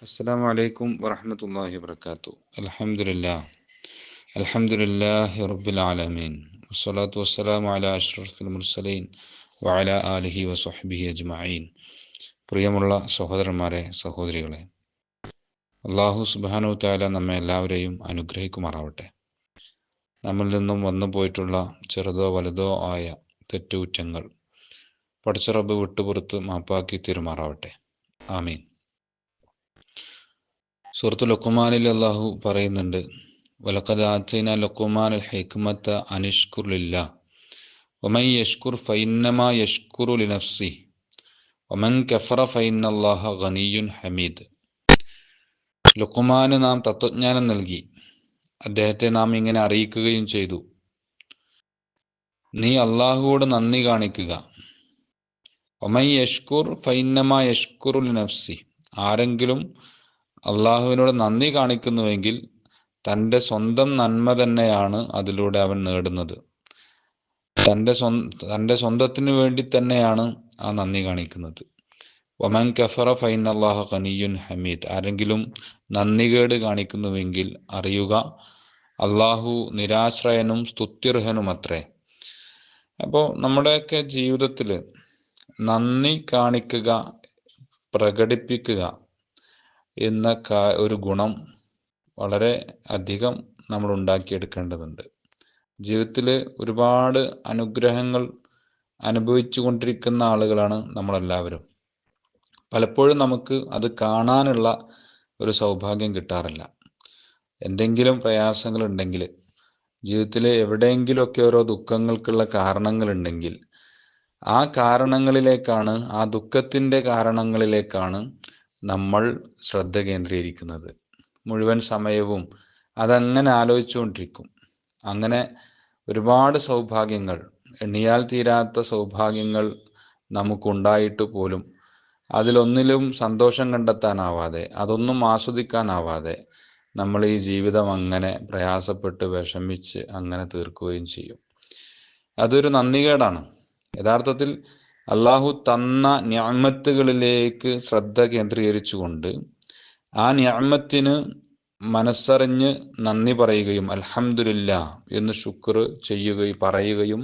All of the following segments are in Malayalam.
അസ്സലാമു അലൈക്കും വറഹ്മത്തുള്ളാഹി വബറകാതുഹു. അൽഹംദുലില്ലാഹി റബ്ബിൽ ആലമീൻ വസ്സലാത്തു വസ്സലാമു അലാ അഷ്റഫിൽ മുർസലീൻ വഅലാ ആലിഹി വസ്വഹ്ബിഹി അജ്മഈൻ. പ്രിയമുള്ള സഹോദരന്മാരെ, സഹോദരികളെ, അല്ലാഹു സുബ്ഹാനഹു തആല നമ്മെ എല്ലാവരെയും അനുഗ്രഹിക്കുമാറാവട്ടെ. നമ്മിൽ നിന്നും വന്നു പോയിട്ടുള്ള ചെറുതോ വലുതോ ആയ തെറ്റുകുറ്റങ്ങൾ പടച്ച റബ്ബ് വിട്ടുപുറത്ത് മാപ്പാക്കി തീരുമാറാവട്ടെ. ആമീൻ. സൂറത്തുൽ ലുഖ്മാനിൽ അല്ലാഹു പറയുന്നുണ്ട്, വലഖദ് ആതൈനാ ലുഖ്മാനൽ ഹിക്മത അനിഷ്കുർ ലില്ലാഹ് വമൻ യഷ്കുർ ഫഇന്നമാ യഷ്കുറു ലിനഫ്സിഹി വമൻ കഫറ ഫഇന്നല്ലാഹ ഗനിയ്യുൻ ഹമീദ്. ലുഖ്മാന് നാം തത്വജ്ഞാനം നൽകി. അദ്ദേഹത്തെ നാം ഇങ്ങനെ അറിയിക്കുകയും ചെയ്തു, നീ അള്ളാഹുവോട് നന്ദി കാണിക്കുക. വമൻ യഷ്കുർ ഫഇന്നമാ യഷ്കുറു ലിനഫ്സിഹി. ആരെങ്കിലും അള്ളാഹുവിനോട് നന്ദി കാണിക്കുന്നുവെങ്കിൽ തൻ്റെ സ്വന്തം നന്മ തന്നെയാണ് അതിലൂടെ അവൻ നേടുന്നത്. തൻ്റെ സ്വന്തത്തിന് വേണ്ടി തന്നെയാണ് ആ നന്ദി കാണിക്കുന്നത്. വമൻ കഫറ ഫഇന്നല്ലാഹ ഗനിയ്യുൻ ഹമീദ്. ആരെങ്കിലും നന്ദികേട് കാണിക്കുന്നുവെങ്കിൽ അറിയുക, അള്ളാഹു നിരാശ്രയനും സ്തുത്യർഹനുമത്രേ. അപ്പോൾ നമ്മുടെയൊക്കെ ജീവിതത്തിൽ നന്ദി കാണിക്കുക, പ്രകടിപ്പിക്കുക എന്ന ഒരു ഗുണം വളരെ അധികം നമ്മൾ ഉണ്ടാക്കിയെടുക്കേണ്ടതുണ്ട്. ജീവിതത്തിൽ ഒരുപാട് അനുഗ്രഹങ്ങൾ അനുഭവിച്ചു കൊണ്ടിരിക്കുന്ന ആളുകളാണ് നമ്മളെല്ലാവരും. പലപ്പോഴും നമുക്ക് അത് കാണാനുള്ള ഒരു സൗഭാഗ്യം കിട്ടാറില്ല. എന്തെങ്കിലും പ്രയാസങ്ങൾ ഉണ്ടെങ്കിൽ, ജീവിതത്തിൽ എവിടെയെങ്കിലുമൊക്കെ ഓരോ ദുഃഖങ്ങൾക്കുള്ള കാരണങ്ങളുണ്ടെങ്കിൽ ആ കാരണങ്ങളിലേക്കാണ്, ആ ദുഃഖത്തിൻ്റെ കാരണങ്ങളിലേക്കാണ് നമ്മൾ ശ്രദ്ധ കേന്ദ്രീകരിക്കുന്നത്. മുഴുവൻ സമയവും അതങ്ങനെ ആലോചിച്ചുകൊണ്ടിരിക്കും. അങ്ങനെ ഒരുപാട് സൗഭാഗ്യങ്ങൾ, എണ്ണിയാൽ തീരാത്ത സൗഭാഗ്യങ്ങൾ നമുക്കുണ്ടായിട്ട് പോലും അതിലൊന്നിലും സന്തോഷം കണ്ടെത്താനാവാതെ, അതൊന്നും ആസ്വദിക്കാനാവാതെ നമ്മൾ ഈ ജീവിതം അങ്ങനെ പ്രയാസപ്പെട്ട് വിഷമിച്ച് അങ്ങനെ തീർക്കുകയും ചെയ്യും. അതൊരു നന്ദികേടാണ്. യഥാർത്ഥത്തിൽ അള്ളാഹു തന്ന നിഅമത്തുകളിലേക്ക് ശ്രദ്ധ കേന്ദ്രീകരിച്ചുകൊണ്ട് ആ നിഅമത്തിന് മനസ്സറിഞ്ഞ് നന്ദി പറയുകയും അൽഹംദുലില്ലാഹ് എന്ന് ശുക്ർ പറയുകയും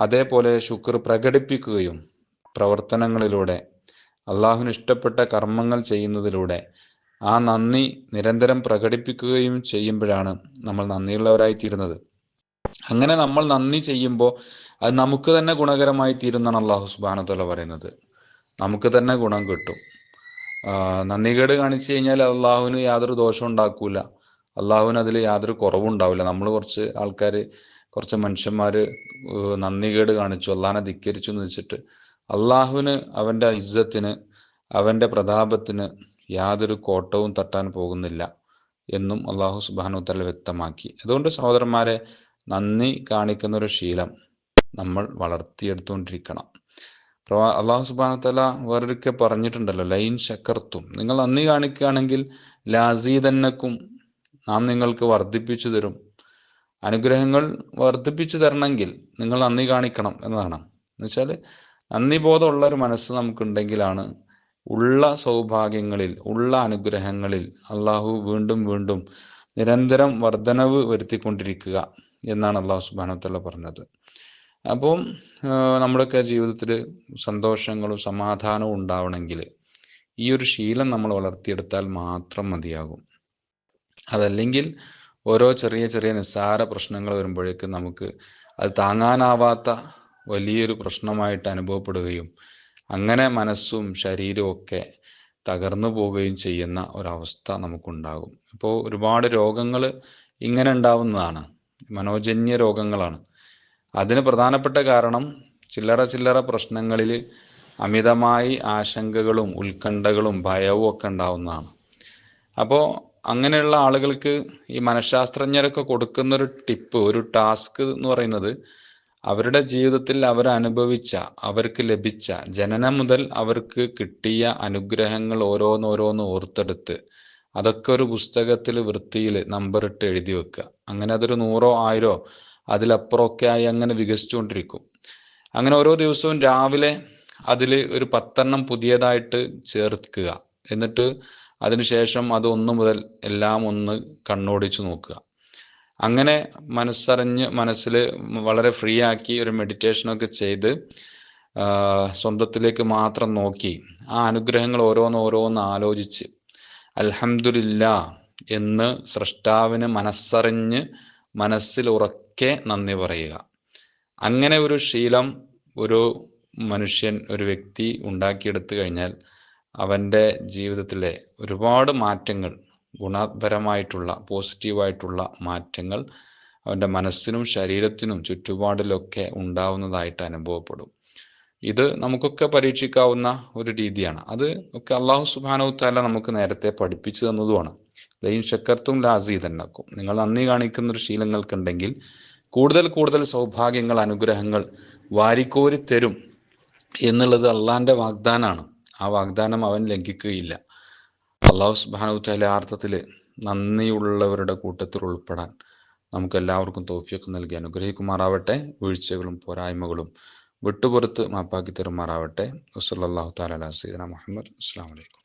അതേപോലെ ശുക്ർ പ്രകടിപ്പിക്കുകയും പ്രവർത്തനങ്ങളിലൂടെ അള്ളാഹുവിന് ഇഷ്ടപ്പെട്ട കർമ്മങ്ങൾ ചെയ്യുന്നതിലൂടെ ആ നന്ദി നിരന്തരം പ്രകടിപ്പിക്കുകയും ചെയ്യുമ്പോഴാണ് നമ്മൾ നന്ദിയുള്ളവരായിത്തീരുന്നത്. അങ്ങനെ നമ്മൾ നന്ദി ചെയ്യുമ്പോൾ അത് നമുക്ക് തന്നെ ഗുണകരമായി തീരുന്നതാണ് അള്ളാഹു സുബ്ഹാനഹു വതആല പറയുന്നത്. നമുക്ക് തന്നെ ഗുണം കിട്ടും. നന്ദികേട് കാണിച്ചു കഴിഞ്ഞാൽ അള്ളാഹുവിന് യാതൊരു ദോഷം ഉണ്ടാക്കൂല, അള്ളാഹുവിന് അതിൽ യാതൊരു കുറവുണ്ടാവില്ല. നമ്മൾ കുറച്ച് മനുഷ്യന്മാർ നന്ദികേട് കാണിച്ചു, അള്ളാഹിനെ ധിക്കരിച്ചു എന്ന് വെച്ചിട്ട് അള്ളാഹുവിന് അവൻ്റെ ഇസ്സത്തിന്, അവൻ്റെ പ്രതാപത്തിന് യാതൊരു കോട്ടവും തട്ടാൻ പോകുന്നില്ല എന്നും അള്ളാഹു സുബ്ഹാനഹു വതആല വ്യക്തമാക്കി. അതുകൊണ്ട് സഹോദരന്മാരെ, നന്ദി കാണിക്കുന്ന ഒരു ശീലം നമ്മൾ വളർത്തിയെടുത്തുകൊണ്ടിരിക്കണം. അള്ളാഹു സുബ്ഹാനഹു വതആല വേറൊരിക്കൽ പറഞ്ഞിട്ടുണ്ടല്ലോ, ലൈൻ ശക്കർത്തും, നിങ്ങൾ നന്ദി കാണിക്കുകയാണെങ്കിൽ ലാസീദന്നക്കും, നാം നിങ്ങൾക്ക് വർദ്ധിപ്പിച്ചു തരും. അനുഗ്രഹങ്ങൾ വർദ്ധിപ്പിച്ചു തരണമെങ്കിൽ നിങ്ങൾ നന്ദി കാണിക്കണം എന്നതാണ്. എന്നുവെച്ചാൽ നന്ദി ബോധമുള്ള ഒരു മനസ്സ് നമുക്കുണ്ടെങ്കിലാണ് ഉള്ള സൗഭാഗ്യങ്ങളിൽ, ഉള്ള അനുഗ്രഹങ്ങളിൽ അള്ളാഹു വീണ്ടും വീണ്ടും നിരന്തരം വർധനവ് വരുത്തിക്കൊണ്ടിരിക്കുക എന്നാണ് അള്ളാഹു സുബ്ഹാനഹു വതആല പറഞ്ഞത്. അപ്പം നമ്മുടെയൊക്കെ ജീവിതത്തിൽ സന്തോഷങ്ങളും സമാധാനവും ഉണ്ടാവണമെങ്കിൽ ഈ ഒരു ശീലം നമ്മൾ വളർത്തിയെടുത്താൽ മാത്രം മതിയാകും. അതല്ലെങ്കിൽ ഓരോ ചെറിയ ചെറിയ നിസ്സാര പ്രശ്നങ്ങൾ വരുമ്പോഴേക്കും നമുക്ക് അത് താങ്ങാനാവാത്ത വലിയൊരു പ്രശ്നമായിട്ട് അനുഭവപ്പെടുകയും അങ്ങനെ മനസ്സും ശരീരവും ഒക്കെ തകർന്നു പോവുകയും ചെയ്യുന്ന ഒരവസ്ഥ നമുക്കുണ്ടാകും. ഇപ്പോൾ ഒരുപാട് രോഗങ്ങൾ ഇങ്ങനെ ഉണ്ടാവുന്നതാണ്, മനോജന്യ രോഗങ്ങളാണ്. അതിന് പ്രധാനപ്പെട്ട കാരണം ചില്ലറ പ്രശ്നങ്ങളിൽ അമിതമായി ആശങ്കകളും ഉത്കണ്ഠകളും ഭയവും ഒക്കെ ഉണ്ടാവുന്നതാണ്. അപ്പോൾ അങ്ങനെയുള്ള ആളുകൾക്ക് ഈ മനഃശാസ്ത്രജ്ഞരൊക്കെ കൊടുക്കുന്നൊരു ടിപ്പ്, ഒരു ടാസ്ക് എന്ന് പറയുന്നത്, അവരുടെ ജീവിതത്തിൽ അവരനുഭവിച്ച, അവർക്ക് ലഭിച്ച, ജനനം മുതൽ അവർക്ക് കിട്ടിയ അനുഗ്രഹങ്ങൾ ഓരോന്നോരോന്ന് ഓർത്തെടുത്ത് അതൊക്കെ ഒരു പുസ്തകത്തിൽ വൃത്തിയിൽ നമ്പറിട്ട് എഴുതി വെക്കുക. അങ്ങനെ അതൊരു 100 1000 അതിലപ്പുറമൊക്കെ ആയി അങ്ങനെ വികസിച്ചുകൊണ്ടിരിക്കും. അങ്ങനെ ഓരോ ദിവസവും രാവിലെ അതിൽ ഒരു 10 പുതിയതായിട്ട് ചേർക്കുക. എന്നിട്ട് അതിനുശേഷം അത് 1 മുതൽ എല്ലാം ഒന്ന് കണ്ണോടിച്ച് നോക്കുക. അങ്ങനെ മനസ്സറിഞ്ഞ് മനസ്സിൽ വളരെ ഫ്രീ ആക്കി ഒരു മെഡിറ്റേഷനൊക്കെ ചെയ്ത് സ്വന്തത്തിലേക്ക് മാത്രം നോക്കി ആ അനുഗ്രഹങ്ങൾ ഓരോന്നോരോന്ന് ആലോചിച്ച് അൽഹംദുലില്ലാ എന്ന് സൃഷ്ടാവിന് മനസ്സറിഞ്ഞ് മനസ്സിൽ ഉറക്കെ നന്ദി പറയുക. അങ്ങനെ ഒരു ശീലം ഒരു മനുഷ്യൻ, ഒരു വ്യക്തി ഉണ്ടാക്കിയെടുത്തു കഴിഞ്ഞാൽ അവൻ്റെ ജീവിതത്തിലെ ഒരുപാട് മാറ്റങ്ങൾ, ഗുണപരമായിട്ടുള്ള പോസിറ്റീവായിട്ടുള്ള മാറ്റങ്ങൾ അവൻ്റെ മനസ്സിനും ശരീരത്തിനും ചുറ്റുപാടിലൊക്കെ ഉണ്ടാവുന്നതായിട്ട് അനുഭവപ്പെടും. ഇത് നമുക്കൊക്കെ പരീക്ഷിക്കാവുന്ന ഒരു രീതിയാണ്. അത് ഒക്കെ അള്ളാഹു സുബ്ഹാനഹു തആല നമുക്ക് നേരത്തെ പഠിപ്പിച്ചു തന്നതുമാണ്. ലൈൻ ശക്കർത്തും ലാസീദന്നക്കും, നിങ്ങൾ നന്ദി കാണിക്കുന്ന ഒരു ശീലങ്ങൾക്കുണ്ടെങ്കിൽ കൂടുതൽ കൂടുതൽ സൗഭാഗ്യങ്ങൾ, അനുഗ്രഹങ്ങൾ വാരിക്കോരി തരും എന്നുള്ളത് അള്ളാഹിൻ്റെ വാഗ്ദാനമാണ്. ആ വാഗ്ദാനം അവൻ ലംഘിക്കുകയില്ല. അള്ളാഹു സുബ്ഹാനഹു തആല അർത്ഥത്തിൽ നന്ദിയുള്ളവരുടെ കൂട്ടത്തിൽ ഉൾപ്പെടാൻ നമുക്ക് എല്ലാവർക്കും തൗഫീഖ് നൽകി അനുഗ്രഹിക്കുമാറാവട്ടെ. വീഴ്ചകളും പോരായ്മകളും വിട്ടുപുറത്ത് മാപ്പാക്കി തരുമാറാവട്ടെ. വസല്ലല്ലാഹു തആല അലാ സയ്യിദിനാ മുഹമ്മദ്. അസ്സലാമു അലൈക്കും.